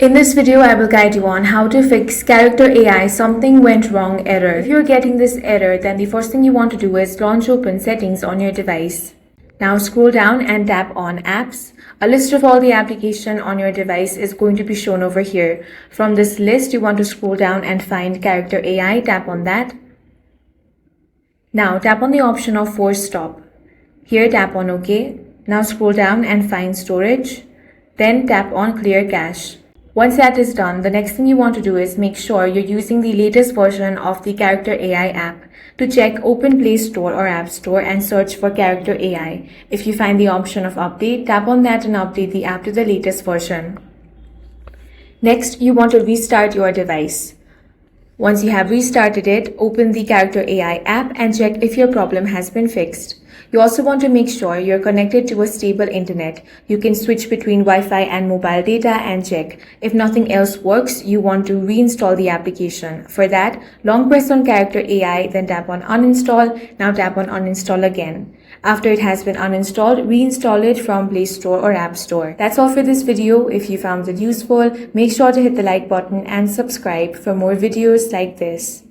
In this video, I will guide you on how to fix Character AI something went wrong error. If you're getting this error, then the first thing you want to do is launch open settings on your device. Now scroll down and tap on apps. A list of all the applications on your device is going to be shown over here. From this list, you want to scroll down and find Character AI, tap on that. Now tap on the option of force stop. Here tap on OK. Now scroll down and find storage. Then tap on clear cache. Once that is done, the next thing you want to do is make sure you're using the latest version of the Character AI app. To check, open Play Store or App Store and search for Character AI. If you find the option of update, tap on that and update the app to the latest version. Next, you want to restart your device. Once you have restarted it, open the Character AI app and check if your problem has been fixed. You also want to make sure you're connected to a stable internet. You can switch between Wi-Fi and mobile data and check. If nothing else works, you want to reinstall the application. For that, long press on Character AI, then tap on uninstall. Now tap on uninstall again. After it has been uninstalled, reinstall it from Play Store or App Store. That's all for this video. If you found it useful, make sure to hit the like button and subscribe for more videos like this.